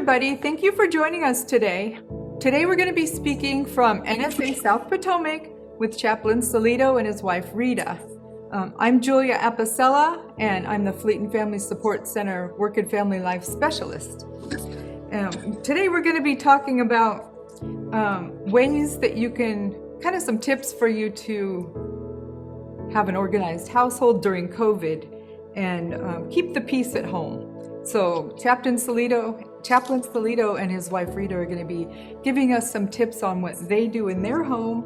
everybody. Thank you for joining us today. Today we're going to be speaking from NSA South Potomac with Chaplain Salito and his wife Rita. I'm Julia Apicella, and I'm the Fleet and Family Support Center Work and Family Life Specialist. Today we're going to be talking about ways that you can, kind of some tips for you to have an organized household during COVID and keep the peace at home. So Chaplain Salito and his wife Rita are going to be giving us some tips on what they do in their home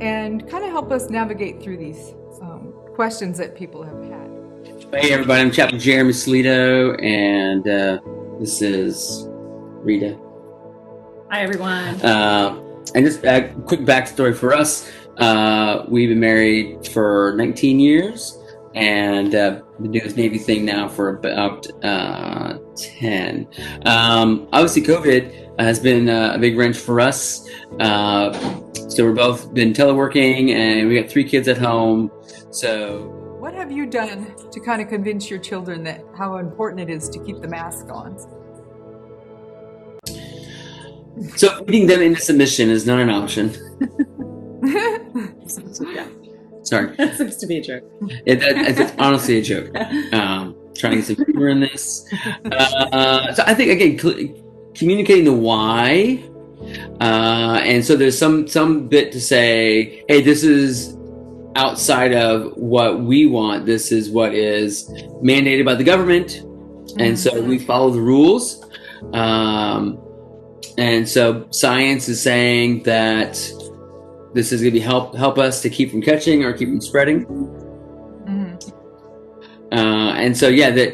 and kind of help us navigate through these questions that people have had. Hey everybody, I'm Chaplain Jeremy Salito, and this is Rita. Hi everyone. And just a quick backstory for us. We've been married for 19 years. And been doing this Navy thing now for about 10. Obviously, COVID has been a big wrench for us. So we're both been teleworking, and we got 3 kids at home. So, what have you done to kind of convince your children that how important it is to keep the mask on? So beating them into submission is not an option. Yeah. Sorry. That seems to be a joke. It's honestly a joke. Trying to get some humor in this. So I think, again, communicating the why. And so there's some bit to say, hey, this is outside of what we want. This is what is mandated by the government. And so we follow the rules. And so science is saying that this is going to be help us to keep from catching or keep from spreading. And so, yeah, the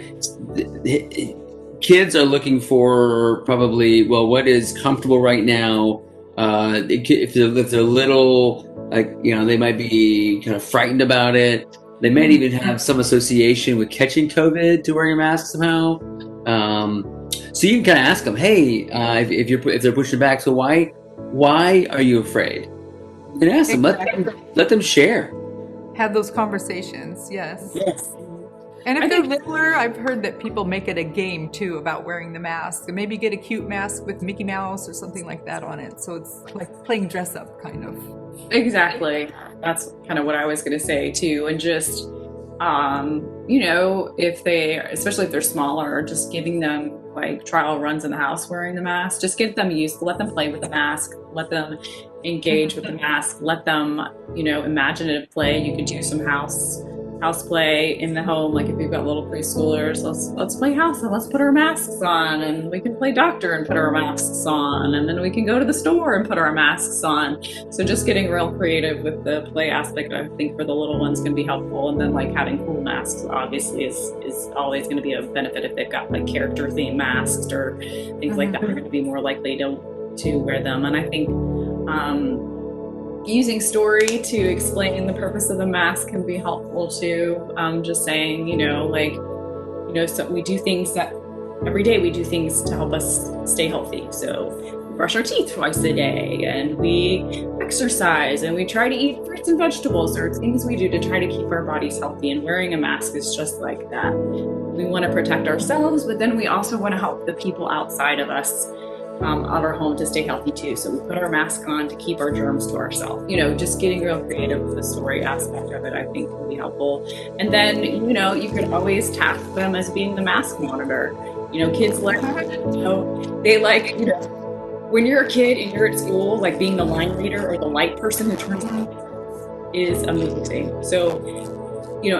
kids are looking for probably, well, what is comfortable right now. If they're little, like, they might be kind of frightened about it. They might even have some association with catching COVID to wearing a mask somehow. So you can kind of ask them, hey, if they're pushing back, so why are you afraid? You can ask them, let them share. Have those conversations, yes. Yes. And if they're littler, I've heard that people make it a game too about wearing the mask, and maybe get a cute mask with Mickey Mouse or something like that on it. So it's like playing dress up, kind of. Exactly. That's kind of what I was going to say too. And just, especially if they're smaller, just giving them like trial runs in the house wearing the mask, just get them used, let them play with the mask, let them engage with the mask, let them, imaginative play. You could do some house play in the home. Like if you've got little preschoolers, let's play house and let's put our masks on, and we can play doctor and put our masks on, and then we can go to the store and put our masks on. So just getting real creative with the play aspect, I think for the little ones can be helpful. And then like having cool masks obviously is always going to be a benefit. If they've got like character themed masks or things like that, they're going to be more likely to wear them. And I think using story to explain the purpose of the mask can be helpful too. Just saying, so we do things that every day we do things to help us stay healthy. So we brush our teeth twice a day, and we exercise, and we try to eat fruits and vegetables, or things we do to try to keep our bodies healthy. And wearing a mask is just like that. We want to protect ourselves, but then we also want to help the people outside of us, out our home, to stay healthy too. So we put our mask on to keep our germs to ourselves. Just getting real creative with the story aspect of it, I think, can be helpful. And then, you could always task them as being the mask monitor. Kids like, they like, when you're a kid and you're at school, like being the line reader or the light person who turns on is amazing. So,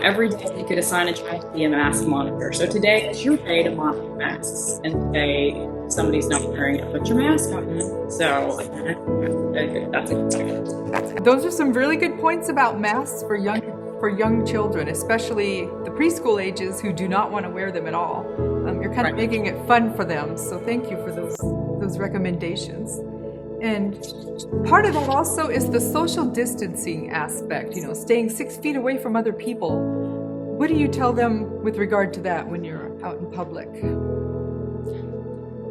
every day you could assign a child to be a mask monitor. So today is your day to monitor masks, and today somebody's not wearing it, put your mask on. So that's it. Those are some really good points about masks for young children, especially the preschool ages who do not want to wear them at all. You're kind of making it fun for them. So thank you for those recommendations. And part of that also is the social distancing aspect, staying 6 feet away from other people. What do you tell them with regard to that when you're out in public?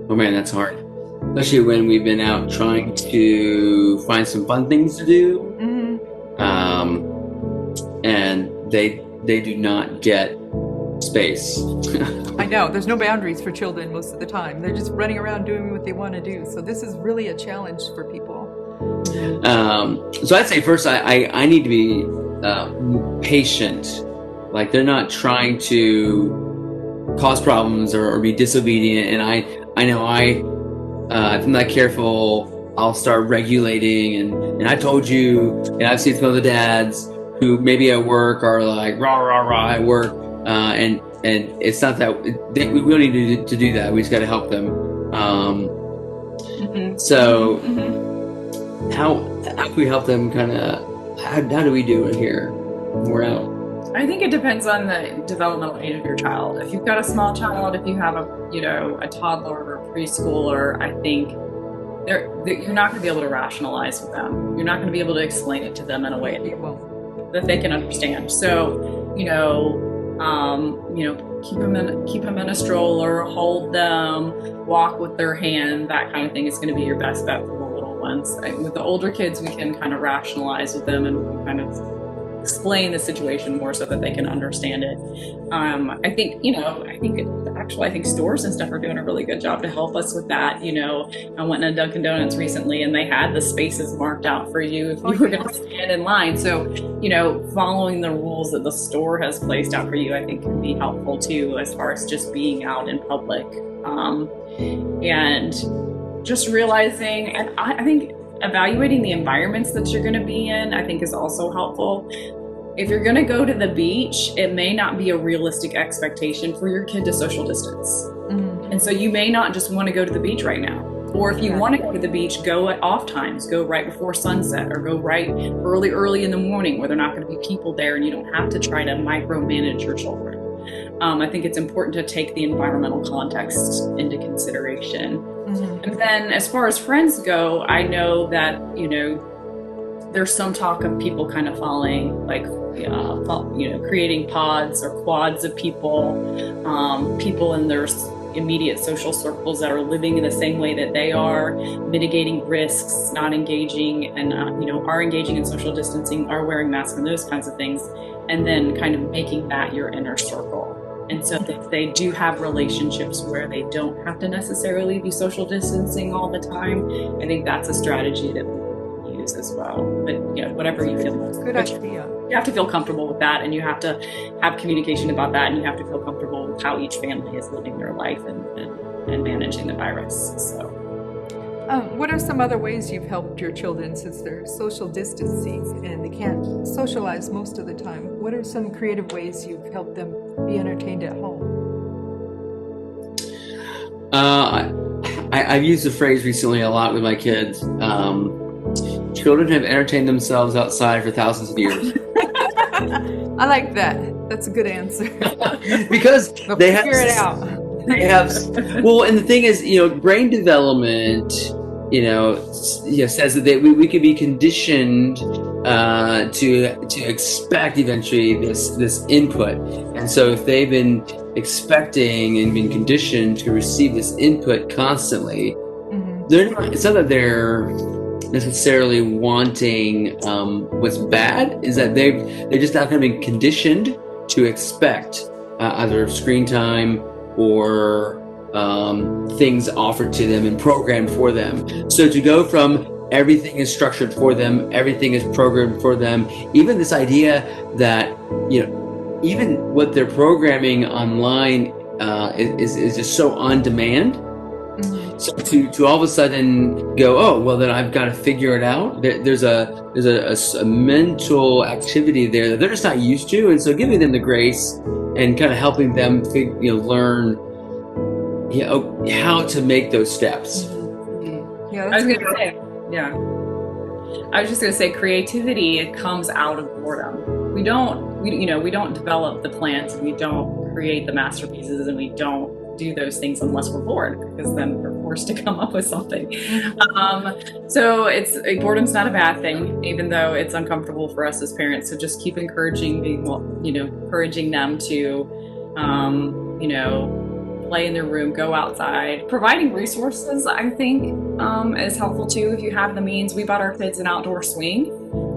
Oh man, that's hard. Especially when we've been out trying to find some fun things to do. And they do not get space. I know, there's no boundaries for children most of the time. They're just running around doing what they want to do. So this is really a challenge for people. So I'd say first, I need to be patient. Like they're not trying to cause problems or be disobedient. And I know if I'm not careful, I'll start regulating. And I told you, and I've seen some of the dads who maybe at work are like rah rah rah at work, and it's not that we don't need to do that. We just got to help them. So how can we help them? Kind of how do we do it here when we're out? I think it depends on the developmental age of your child. If you've got a small child, if you have a toddler or a preschooler, I think you're not going to be able to rationalize with them. You're not going to be able to explain it to them in a way that they can understand. So, keep them in a stroller, hold them, walk with their hand, that kind of thing is going to be your best bet for the little ones. With the older kids, we can kind of rationalize with them and we can kind of explain the situation more so that they can understand it. I think stores and stuff are doing a really good job to help us with that. I went to Dunkin' Donuts recently and they had the spaces marked out for you if you were going to stand in line. So, following the rules that the store has placed out for you, I think can be helpful too, as far as just being out in public. And just realizing, and I think evaluating the environments that you're going to be in, I think is also helpful. If you're going to go to the beach, it may not be a realistic expectation for your kid to social distance. Mm-hmm. And so you may not just want to go to the beach right now. Or if you want to go to the beach, go at off times, go right before sunset or go right early in the morning where there are not going to be people there and you don't have to try to micromanage your children. I think it's important to take the environmental context into consideration. Mm-hmm. And then as far as friends go, I know that, there's some talk of people kind of following, like, creating pods or quads of people in their immediate social circles that are living in the same way that they are, mitigating risks, not engaging and, are engaging in social distancing, are wearing masks and those kinds of things, and then kind of making that your inner circle. And so if they do have relationships where they don't have to necessarily be social distancing all the time, I think that's a strategy that we can use as well. But whatever you feel. Good idea. You have to feel comfortable with that, and you have to have communication about that, and you have to feel comfortable with how each family is living their life and managing the virus. So. What are some other ways you've helped your children since they're social distancing and they can't socialize most of the time? What are some creative ways you've helped them be entertained at home? I've used the phrase recently a lot with my kids. Children have entertained themselves outside for thousands of years. I like that. That's a good answer. Because they have figure it out. They have, well, and the thing is, brain development, says that we can be conditioned to expect eventually this input. And so if they've been expecting and been conditioned to receive this input constantly, it's not that they're necessarily wanting what's bad, is that they're just not going to be conditioned to expect either screen time or things offered to them and programmed for them. So to go from everything is structured for them, everything is programmed for them, even this idea that, even what they're programming online is just so on demand. Mm-hmm. So to all of a sudden go, oh, well, then I've got to figure it out. There's a mental activity there that they're just not used to. And so giving them the grace and kind of helping them learn how to make those steps. Yeah, I was just going to say creativity, it comes out of boredom. We don't develop the plans, and we don't create the masterpieces, and we don't do those things unless we're bored, because then we're forced to come up with something. So boredom's not a bad thing, even though it's uncomfortable for us as parents. So just keep encouraging them to, play in their room, go outside. Providing resources, I think, is helpful too. If you have the means, we bought our kids an outdoor swing.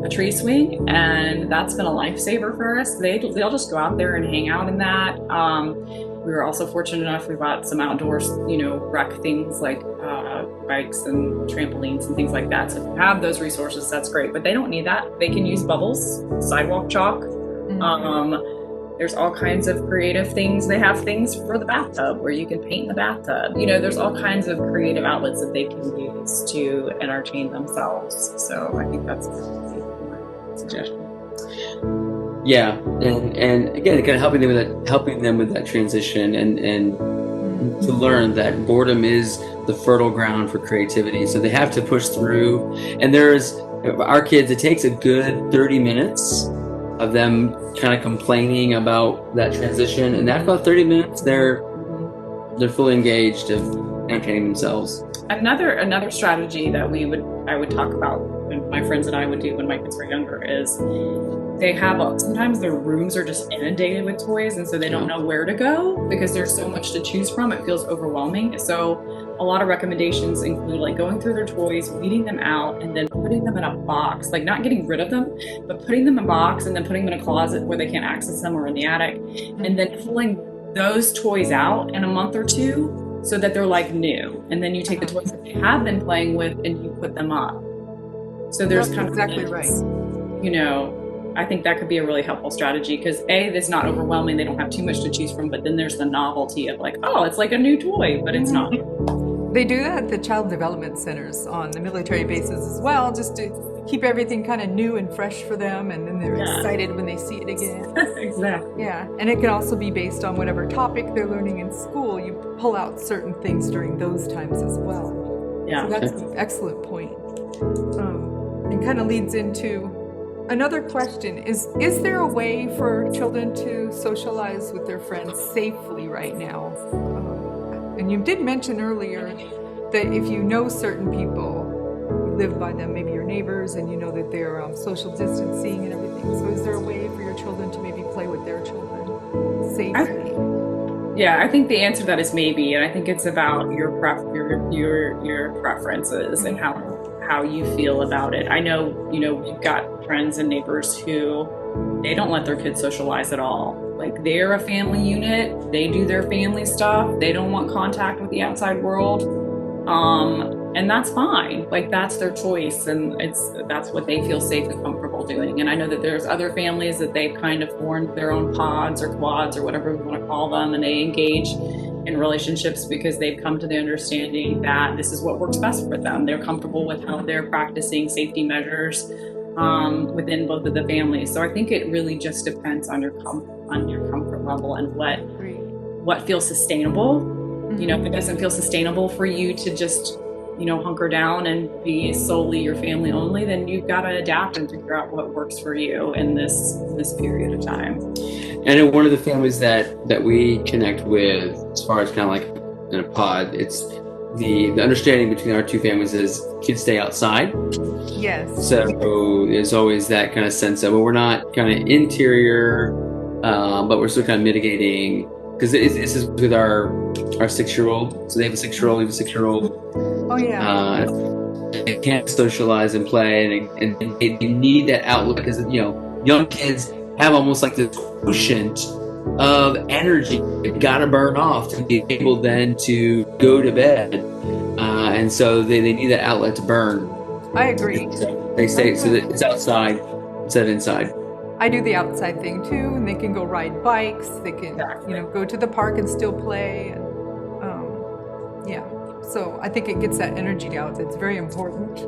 a tree swing, and that's been a lifesaver for us. They'll just go out there and hang out in that. We were also fortunate enough we bought some outdoor, rec things like bikes and trampolines and things like that. So if you have those resources, that's great. But they don't need that. They can use bubbles, sidewalk chalk. There's all kinds of creative things. They have things for the bathtub where you can paint in the bathtub. There's all kinds of creative outlets that they can use to entertain themselves. So I think that's a suggestion. Yeah, and again, kind of helping them with that transition, and to learn that boredom is the fertile ground for creativity. So they have to push through. And our kids, it takes a good 30 minutes of them kind of complaining about that transition, and after about 30 minutes, they're fully engaged of entertaining themselves. Another strategy that I would talk about, and my friends and I would do when my kids were younger, is they have sometimes their rooms are just inundated with toys, and so they don't know where to go because there's so much to choose from. It feels overwhelming. So a lot of recommendations include like going through their toys, weeding them out, and then putting them in a box, like not getting rid of them, but putting them in a box and then putting them in a closet where they can't access them, or in the attic, and then pulling those toys out in a month or two so that they're like new. And then you take the toys that they have been playing with and you put them up. So there's kind of exactly right. I think that could be a really helpful strategy because it's not overwhelming. They don't have too much to choose from, but then there's the novelty of like, oh, it's like a new toy, but it's not. They do that at the child development centers on the military bases as well, just to keep everything kind of new and fresh for them, and then they're excited when they see it again. Exactly. Yeah, and it can also be based on whatever topic they're learning in school. You pull out certain things during those times as well. Yeah, so that's an excellent point. And kind of leads into another question. Is there a way for children to socialize with their friends safely right now? And you did mention earlier that if you know certain people, you live by them, maybe your neighbors, and you know that they're social distancing and everything. So is there a way for your children to maybe play with their children safely? I think the answer to that is maybe, and I think it's about your preferences and how you feel about it. I know, we've got friends and neighbors who they don't let their kids socialize at all. Like they're a family unit, they do their family stuff, they don't want contact with the outside world. And that's fine. Like that's their choice, and that's what they feel safe and comfortable doing. And I know that there's other families that they've kind of formed their own pods or quads or whatever we want to call them, and they engage in relationships because they've come to the understanding that this is what works best for them. They're comfortable with how they're practicing safety measures within both of the families. So I think it really just depends on your comfort level and what feels sustainable. If it doesn't feel sustainable for you to just hunker down and be solely your family only, then you've got to adapt and figure out what works for you in this period of time. And one of the families that we connect with, as far as kind of like in a pod, it's the understanding between our two families is kids stay outside. Yes. So there's always that kind of sense of, well, we're not kind of interior, but we're still kind of mitigating, because this is with our 6-year-old. So they have a 6-year-old, we have a 6-year-old. Oh yeah. They can't socialize and play, and they need that outlet because young kids have almost like this quotient of energy that got to burn off to be able then to go to bed, and so they need that outlet to burn. I agree. So they say so that it's outside instead of inside. I do the outside thing too, and they can go ride bikes. They can, go to the park and still play. And so I think it gets that energy out. That's very important,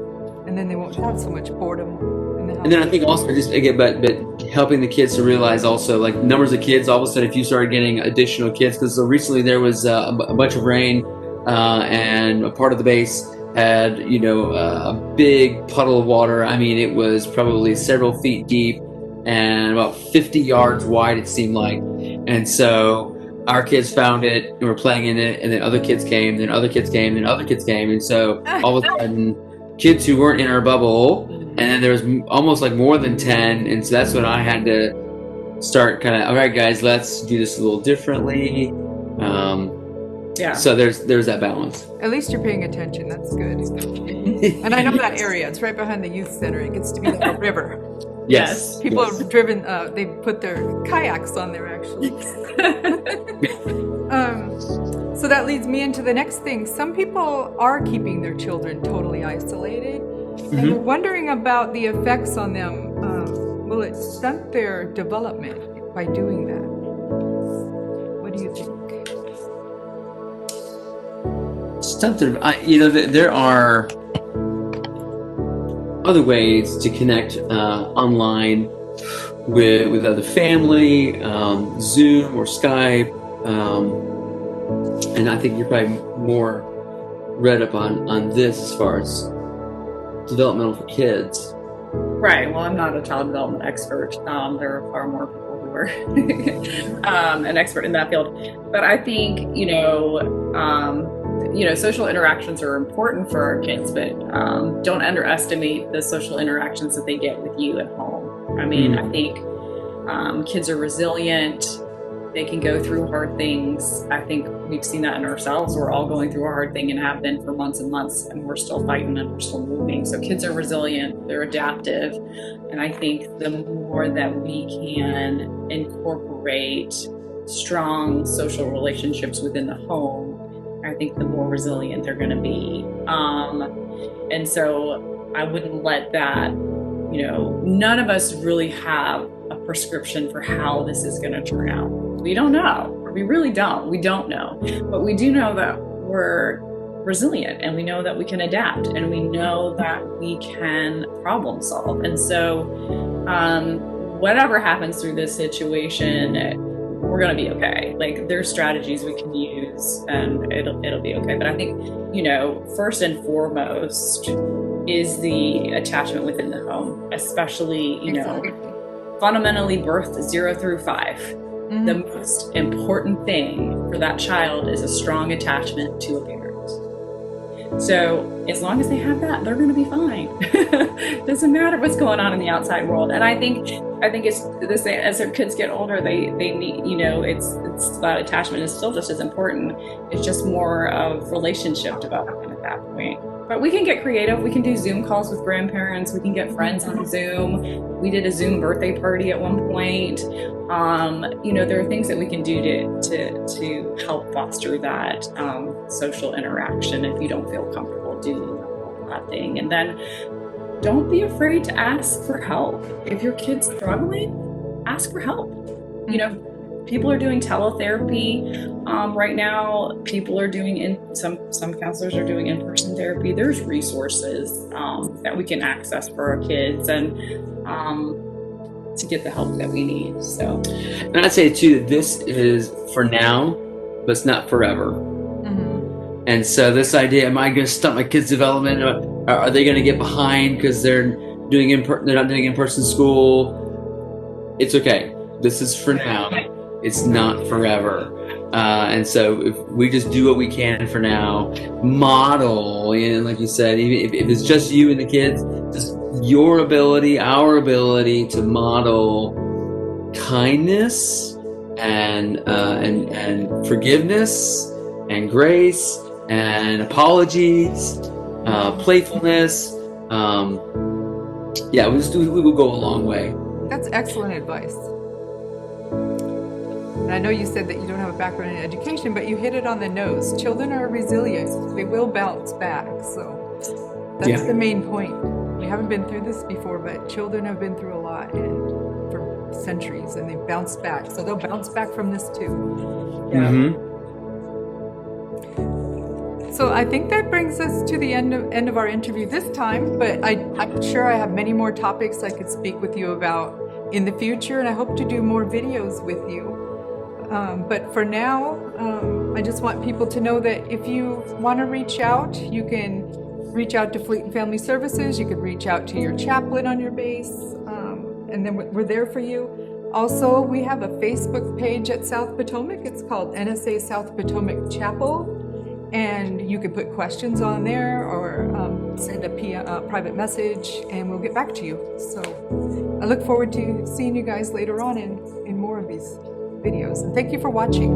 and then they won't have so much boredom in the house. And then I think also just again, but helping the kids to realize also like numbers of kids. All of a sudden, if you started getting additional kids, because so recently there was a bunch of rain, and a part of the base had a big puddle of water. I mean, it was probably several feet deep and about 50 yards wide, it seemed like. And so our kids found it and were playing in it, and then other kids came, then other kids came, then other kids came. And so all of a sudden, kids who weren't in our bubble, and then there was almost like more than 10. And so that's when I had to start kind of, all right, guys, let's do this a little differently. Yeah. So there's that balance. At least you're paying attention. That's good. And I know that area. It's right behind the youth center. It gets to be like a river. Yes. People yes. have driven. They put their kayaks on there actually. So that leads me into the next thing. Some people are keeping their children totally isolated, and we're wondering about the effects on them. Will it stunt their development by doing that? What do you think? There are other ways to connect online with other family, Zoom or Skype, and I think you're probably more read up on this as far as developmental for kids. Right. Well, I'm not a child development expert. There are far more people who are an expert in that field. But I think, social interactions are important for our kids, but don't underestimate the social interactions that they get with you at home. I mean, I think kids are resilient. They can go through hard things. I think we've seen that in ourselves. We're all going through a hard thing and have been for months and months, and we're still fighting and we're still moving. So kids are resilient, they're adaptive. And I think the more that we can incorporate strong social relationships within the home, I think the more resilient they're going to be. And so I wouldn't let that, none of us really have a prescription for how this is going to turn out. We don't know. We really don't. We don't know. But we do know that we're resilient, and we know that we can adapt, and we know that we can problem solve. And so whatever happens through this situation, we're going to be okay. Like, there's strategies we can use and it'll be okay. But I think, first and foremost is the attachment within the home, especially, fundamentally birth 0 through 5. The most important thing for that child is a strong attachment to a parent. So as long as they have that, they're going to be fine. Doesn't matter what's going on in the outside world. And I think it's the same as their kids get older. They need, it's that attachment is still just as important. It's just more of relationship development at that point. But we can get creative. We can do Zoom calls with grandparents. We can get friends on Zoom. We did a Zoom birthday party at one point. There are things that we can do to help foster that social interaction if you don't feel comfortable doing that thing. And then don't be afraid to ask for help. If your kid's struggling, ask for help. People are doing teletherapy right now. People are doing some counselors are doing in-person therapy. There's resources that we can access for our kids and to get the help that we need. So, and I'd say too that this is for now, but it's not forever. And so this idea, am I going to stunt my kids' development? Or are they going to get behind because they're not doing in-person school? It's okay. This is for now. It's not forever. And so if we just do what we can for now, model, and like you said, even if it's just you and the kids, just our ability to model kindness and forgiveness and grace and apologies, playfulness. We will go a long way. That's excellent advice. And I know you said that you don't have a background in education, but you hit it on the nose. Children are resilient. They will bounce back. So that's the main point. We haven't been through this before, but children have been through a lot and for centuries, and they've bounced back. So they'll bounce back from this too. So I think that brings us to the end of our interview this time, but I'm sure I have many more topics I could speak with you about in the future, and I hope to do more videos with you. But for now, I just want people to know that if you want to reach out, you can reach out to Fleet and Family Services. You could reach out to your chaplain on your base, and then we're there for you. Also, we have a Facebook page at South Potomac. It's called NSA South Potomac Chapel, and you can put questions on there or send a private message, and we'll get back to you. So I look forward to seeing you guys later on in more of these videos. And thank you for watching.